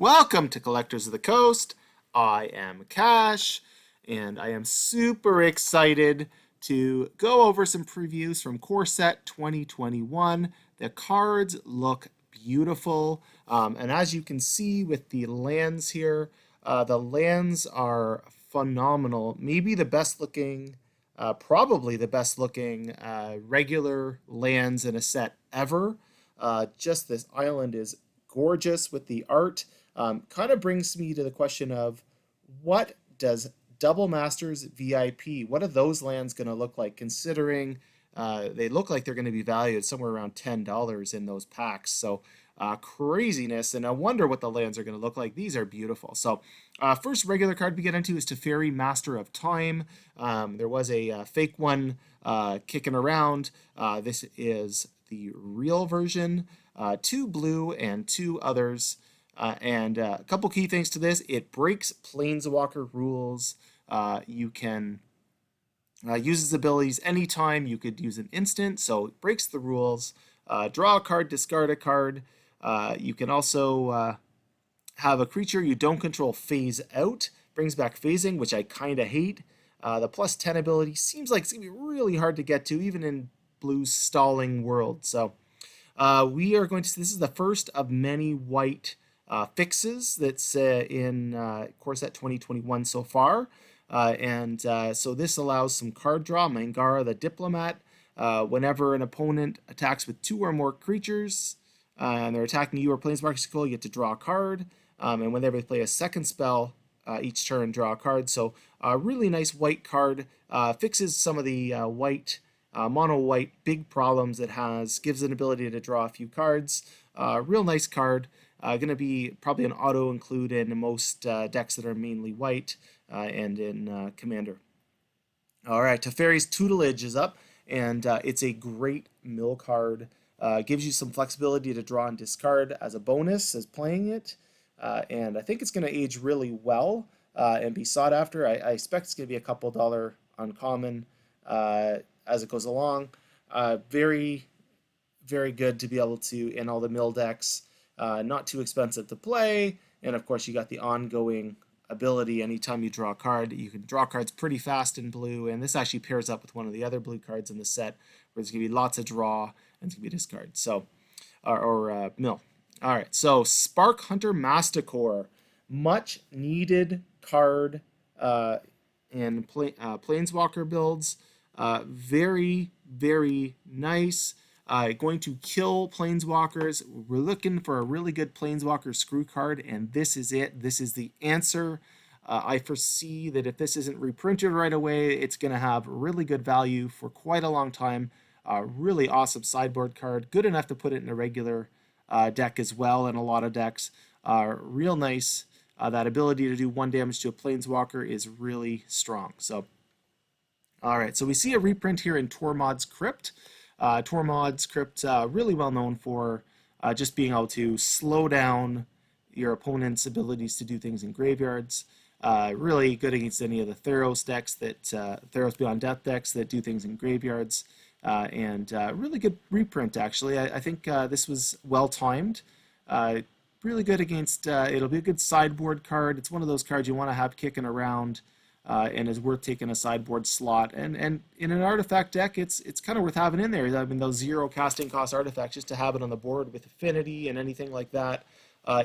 Welcome to Collectors of the Coast. I am Cash, and I am super excited to go over some previews from Core Set 2021. The cards look beautiful, and as you can see with the lands here, the lands are phenomenal. Maybe the best looking, probably the best looking regular lands in a set ever. Just this island is gorgeous with the art. Kind of brings me to the question of what does Double Masters VIP, what are those lands going to look like, considering they look like they're going to be valued somewhere around $10 in those packs. So craziness, and I wonder what the lands are going to look like. These are beautiful. So first regular card we get into is Teferi, Master of Time. There was a fake one kicking around. This is the real version. 2 blue and 2 others. And a couple key things to this: it breaks Planeswalker rules. You can use its abilities anytime. You could use an instant, so it breaks the rules. Draw a card, discard a card. You can also have a creature you don't control phase out. Brings back phasing, which I kind of hate. The +10 ability seems like it's going to be really hard to get to, even in Blue's stalling world. So we are going to see, this is the first of many white fixes that's in Core Set 2021 so far. So this allows some card draw. Mangara the Diplomat. Whenever an opponent attacks with 2 or more creatures and they're attacking you or Planeswalkers control, you get to draw a card. And whenever they play a second spell, each turn draw a card. So a really nice white card. Fixes some of the white, mono white big problems it has. Gives an ability to draw a few cards. Real nice card. Going to be probably an auto include in most decks that are mainly white and in Commander. All right, Teferi's Tutelage is up, and it's a great mill card. Gives you some flexibility to draw and discard as a bonus as playing it, and I think it's going to age really well and be sought after. I expect it's going to be a couple dollar uncommon as it goes along. Very, very good to be able to in all the mill decks. Not too expensive to play, and of course you got the ongoing ability. Anytime you draw a card, you can draw cards pretty fast in blue, and this actually pairs up with one of the other blue cards in the set, where there's going to be lots of draw and it's going to be discard. So, mill. All right, so Spark Hunter Masticore, much needed card in Planeswalker builds. Very, very nice. Going to kill Planeswalkers. We're looking for a really good Planeswalker screw card, and this is it. This is the answer. I foresee that if this isn't reprinted right away, it's going to have really good value for quite a long time. Really awesome sideboard card. Good enough to put it in a regular deck as well, in a lot of decks. Real nice. That ability to do 1 damage to a Planeswalker is really strong. So, all right. So we see a reprint here in Tormod's Crypt. Tormod's Crypt, really well known for just being able to slow down your opponent's abilities to do things in graveyards. Really good against any of the Theros decks, Theros Beyond Death decks that do things in graveyards. And really good reprint, actually. I think this was well timed. Really good against, it'll be a good sideboard card. It's one of those cards you want to have kicking around. And is worth taking a sideboard slot. And in an artifact deck, it's kind of worth having in there. I mean, those 0 casting cost artifacts, just to have it on the board with affinity and anything like that,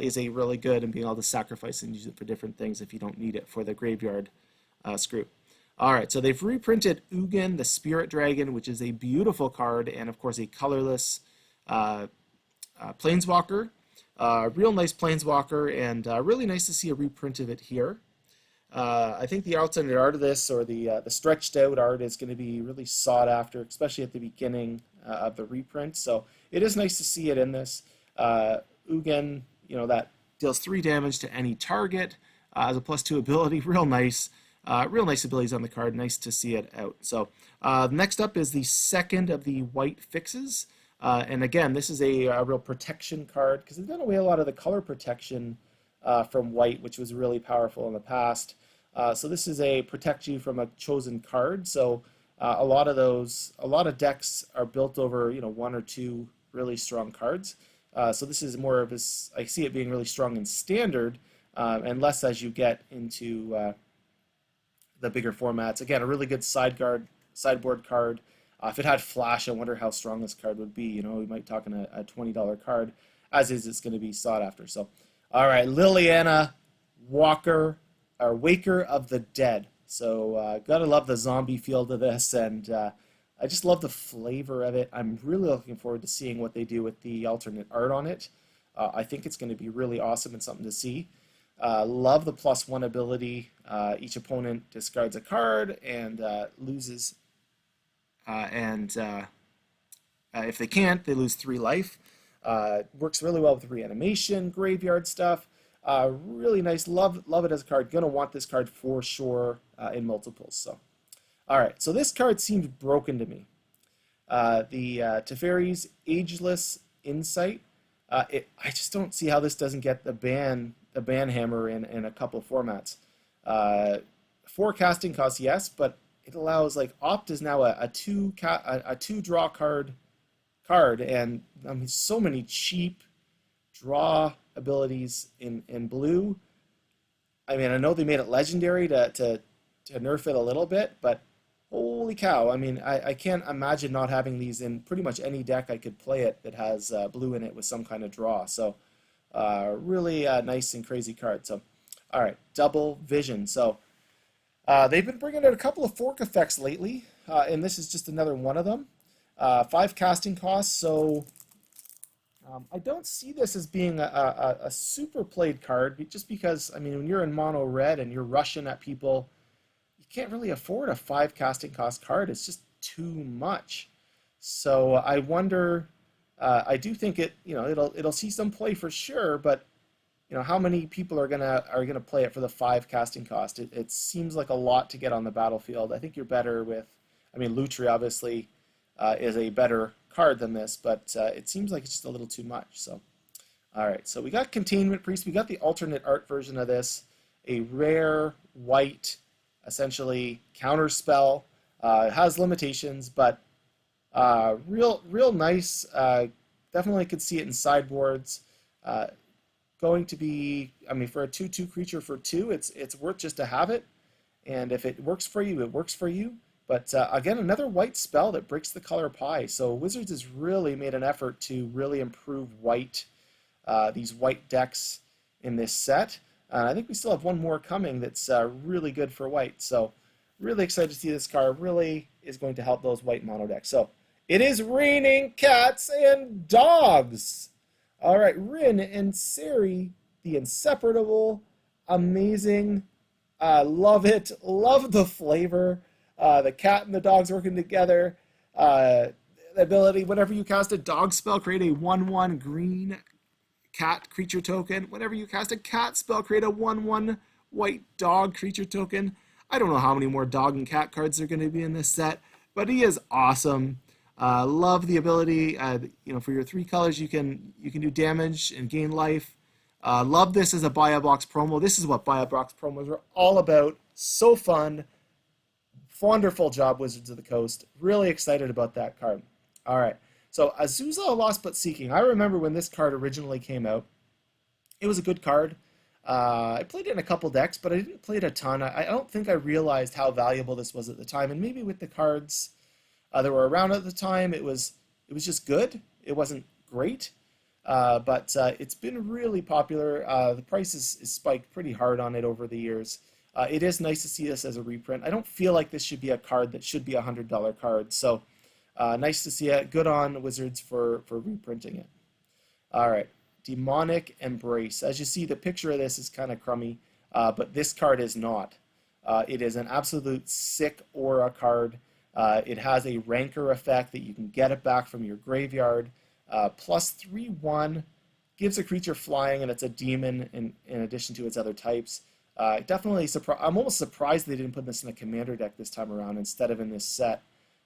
is a really good, and being able to sacrifice and use it for different things if you don't need it for the graveyard screw. All right, so they've reprinted Ugin, the Spirit Dragon, which is a beautiful card, and of course a colorless Planeswalker. Real nice Planeswalker, and really nice to see a reprint of it here. I think the alternate art of this, or the stretched out art, is going to be really sought after, especially at the beginning of the reprint. So it is nice to see it in this. Ugin, that deals 3 damage to any target as a +2 ability. Real nice abilities on the card. Nice to see it out. So next up is the second of the white fixes. And again, this is a real protection card, because they've done away a lot of the color protection from white, which was really powerful in the past. So this is a protect you from a chosen card. So a lot of decks are built over 1 or 2 really strong cards. So this is more of this, I see it being really strong in standard, and less as you get into the bigger formats. Again, a really good sideboard card. If it had flash, I wonder how strong this card would be. You know, we might talk in a $20 card. As is, it's going to be sought after. So, all right, Liliana, Waker of the Dead. So, gotta love the zombie feel to this, and I just love the flavor of it. I'm really looking forward to seeing what they do with the alternate art on it. I think it's going to be really awesome and something to see. Love the +1 ability. Each opponent discards a card and loses, and if they can't, they lose 3 life. Works really well with reanimation, graveyard stuff. Really nice. Love it as a card. Gonna want this card for sure in multiples. So, all right. So this card seemed broken to me. The Teferi's Ageless Insight. I just don't see how this doesn't get the ban hammer in a couple of formats. 4 casting costs, yes, but it allows, like, Opt is now a 2 draw card, and I mean so many cheap draw abilities in blue. I mean, I know they made it legendary to nerf it a little bit, but holy cow! I mean, I can't imagine not having these in pretty much any deck I could play it that has blue in it with some kind of draw. So really nice and crazy card. So all right, Double Vision. So they've been bringing out a couple of fork effects lately, and this is just another one of them. 5 casting costs, so I don't see this as being a super played card, just because, I mean, when you're in mono red and you're rushing at people, you can't really afford a 5 casting cost card. It's just too much. So I wonder, I do think it'll see some play for sure, but how many people are gonna play it for the 5 casting cost? It seems like a lot to get on the battlefield. I think you're better with, I mean, Lutri obviously is a better card than this, but it seems like it's just a little too much. So, all right, so we got Containment Priest. We got the alternate art version of this, a rare white, essentially counter spell. It has limitations, but real nice. Definitely could see it in sideboards. Going to be, I mean, for a 2/2 creature for 2, it's worth just to have it. And if it works for you, it works for you. But again, another white spell that breaks the color pie. So Wizards has really made an effort to really improve white, these white decks in this set. I think we still have one more coming that's really good for white. So really excited to see this card. Really is going to help those white mono decks. So it is raining cats and dogs. All right, Rin and Seri, the inseparable, amazing. Love it. Love the flavor. The cat and the dogs working together. The ability, whenever you cast a dog spell, create a 1/1 green cat creature token. Whenever you cast a cat spell, create a 1/1 white dog creature token. I don't know how many more dog and cat cards are going to be in this set, but he is awesome. Love the ability. For your 3 colors, you can do damage and gain life. Love this as a buy a box promo. This is what buy a box promos are all about. So fun. Wonderful job, Wizards of the Coast. Really excited about that card. All right. So Asuza, Lost But Seeking. I remember when this card originally came out. It was a good card. I played it in a couple decks, but I didn't play it a ton. I don't think I realized how valuable this was at the time. And maybe with the cards that were around at the time, it was just good. It wasn't great. But it's been really popular. The price is spiked pretty hard on it over the years. It is nice to see this as a reprint. I don't feel like this should be a card that should be a $100 card. So nice to see it. Good on Wizards for reprinting it. All right. Demonic Embrace. As you see, the picture of this is kind of crummy, but this card is not. It is an absolute sick aura card. It has a rancor effect that you can get it back from your graveyard. +3/1, gives a creature flying, and it's a demon in addition to its other types. Definitely I'm almost surprised they didn't put this in a commander deck this time around instead of in this set.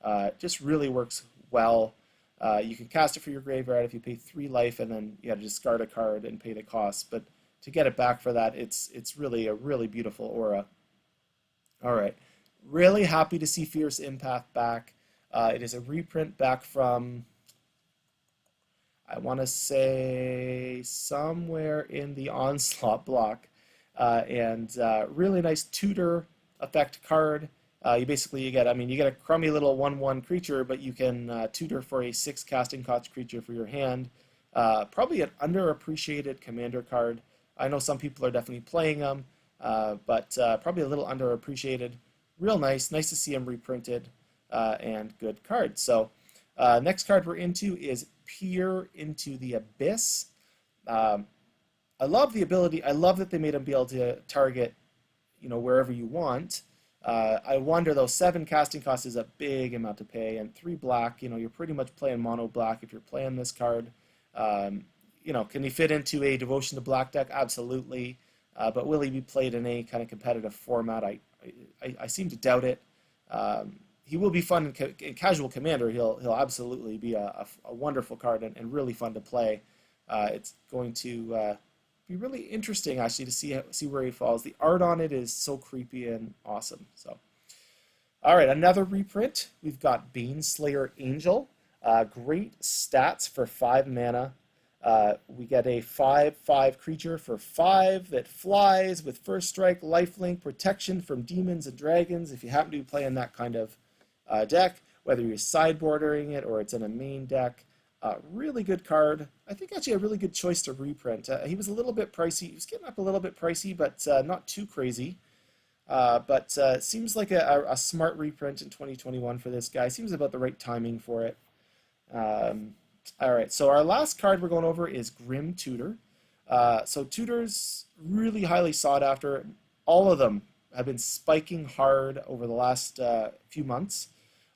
It just really works well. You can cast it for your graveyard if you pay 3 life, and then you got to discard a card and pay the cost. But to get it back for that, it's really a really beautiful aura. All right, really happy to see Fierce Empath back. It is a reprint back from, I want to say somewhere in the Onslaught block. And really nice tutor effect card. You get a crummy little 1/1 creature, but you can tutor for a 6 casting cost creature for your hand. Probably an underappreciated commander card. I know some people are definitely playing them, but probably a little underappreciated. Real nice to see them reprinted, and good card. So next card we're into is Peer into the Abyss. I love the ability. I love that they made him be able to target, wherever you want. I wonder though, 7 casting cost is a big amount to pay, and 3 black. You're pretty much playing mono black if you're playing this card. Can he fit into a Devotion to Black deck? Absolutely. But will he be played in any kind of competitive format? I seem to doubt it. He will be fun in casual commander. He'll absolutely be a wonderful card and really fun to play. It's going to be really interesting actually to see where he falls. The art on it is so creepy and awesome. So, all right, another reprint. We've got Baneslayer Angel. Great stats for 5 mana. We get a 5/5 creature for 5 that flies with first strike, lifelink, protection from demons and dragons. If you happen to be playing that kind of deck, whether you're sideboarding it or it's in a main deck, really good card. I think actually a really good choice to reprint. He was a little bit pricey. He was getting up a little bit pricey, but not too crazy. But seems like a smart reprint in 2021 for this guy. Seems about the right timing for it. All right, so our last card we're going over is Grim Tutor. So Tutors, really highly sought after. All of them have been spiking hard over the last few months.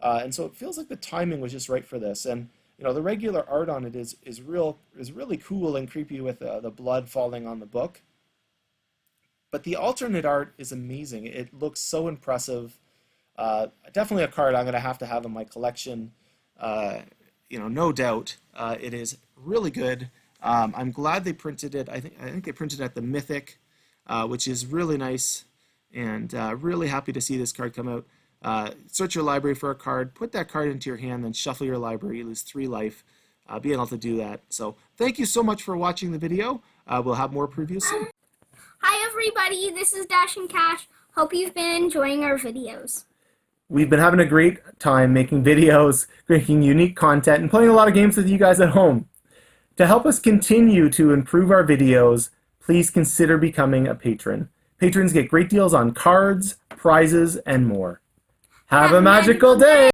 And so it feels like the timing was just right for this. And the regular art on it is really cool and creepy with the blood falling on the book. But the alternate art is amazing. It looks so impressive. Definitely a card I'm going to have in my collection. No doubt. It is really good. I'm glad they printed it. I think they printed it at the Mythic, which is really nice, and really happy to see this card come out. Search your library for a card, put that card into your hand, then shuffle your library. You lose 3 life. Being able to do that. So thank you so much for watching the video. We'll have more previews soon. Hi everybody, this is Dash and Cash. Hope you've been enjoying our videos. We've been having a great time making videos, making unique content, and playing a lot of games with you guys at home. To help us continue to improve our videos, please consider becoming a patron. Patrons get great deals on cards, prizes, and more. Have a magical day!